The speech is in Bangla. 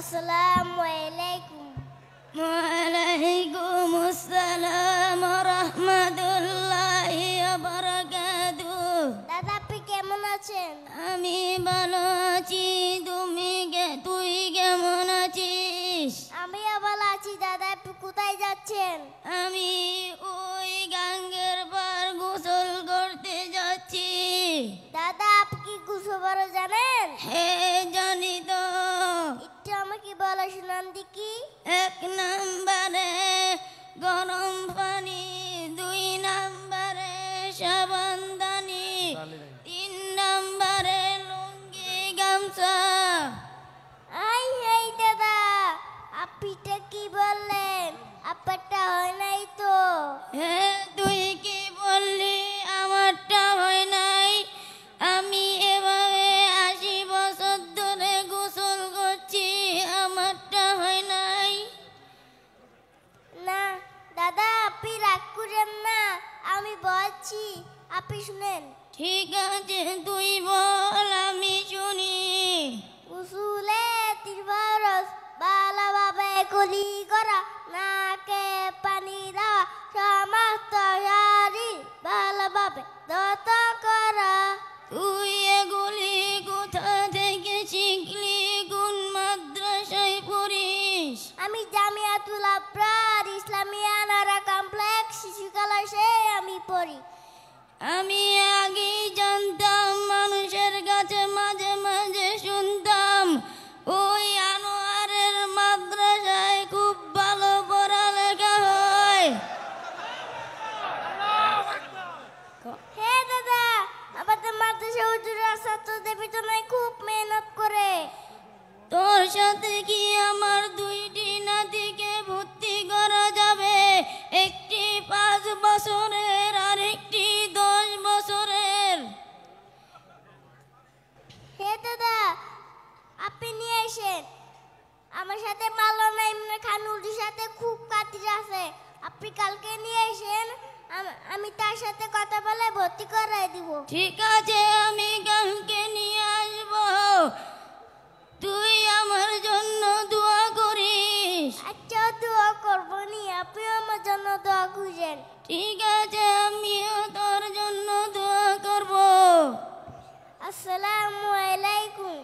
আসসালামু আলাইকুম। ওয়ালাইকুম আসসালাম ওয়া রাহমাতুল্লাহি ওয়া বারাকাতুহু। দাদা আপনি কেমন আছেন? আমি ভালো আছি, তুই কেমন আছিস? আমিও ভালো আছি। দাদা আপনি কোথায় যাচ্ছেন? আমি ওই গাঙ্গের পার গোসল করতে যাচ্ছি। দাদা আপনি কি গোসল করা জানেন? হ্যাঁ জানি তো। একটু আমাকে বলে শোনান দেখি। 1 নম্বরে গরম পানি, 2 নম্বরে সাবানদানি, 3 নম্বরে লুঙ্গি গামছা। এই দাদা আপনিটা কি বললেন? আপনারটা হয় নাই তো। হ্যাঁ তুই কি বললি? আমারটা হয় নাই। আমি এভাবে 80 বছর ধরে গোসল করছি, আমারটা হয় নাই। না দাদা আপনি রাগ করেন না, আমি বলছি আপনি শুনেন। ঠিক আছে তুই বল, আমি শুনি। উসুলে তিরবরস ভালোভাবে কুলি করা, নাকে পানি দেওয়া, সমস্ত শরীর ভালোভাবে ধৌত করা। তুই এগুলি কোথা থেকে শিখলি? কোন মাদ্রাসায় পড়িস? আমি জামিয়াতুল আবরার ইসলামিয়া আনারা কমপ্লেক্স শিশু কলেজে আমি পড়ি। আমি আগেই জানতাম, মানুষের কাছে মাঝে মাঝে শুনতাম ওই আনোয়ারের মাদ্রাসায় খুব ভালো পড়ালেখা হয়। হ্যাঁ দাদা, আমাদের মাদ্রাসা হুজুরা ছাত্রদের পিছনে খুব মেহনত করে। তোর সাথে কি আমার 2টি নাতিকে ভর্তি করা যাবে? একটি 5 বছরের আর একটি 10 বছরের। হ্যাঁ দাদা আপনি নিয়ে আসেন। আমার সাথে মাওলানা ইমরান খানুর সাথে খুব কাতির আছে। আপনি কালকে নিয়ে আসেন, আমি তার সাথে কথা বলে ভর্তি করাই দিব। ঠিক আছে, আমি কালকে নিয়ে আসবো। তুই আমার জন্য দোয়া করিস। আচ্ছা দোয়া করবো নি, আপনিও আমার জন্য দোয়া করবেন। ঠিক আছে, আমিও তোর জন্য দোয়া করব। আসসালামু আলাইকুম।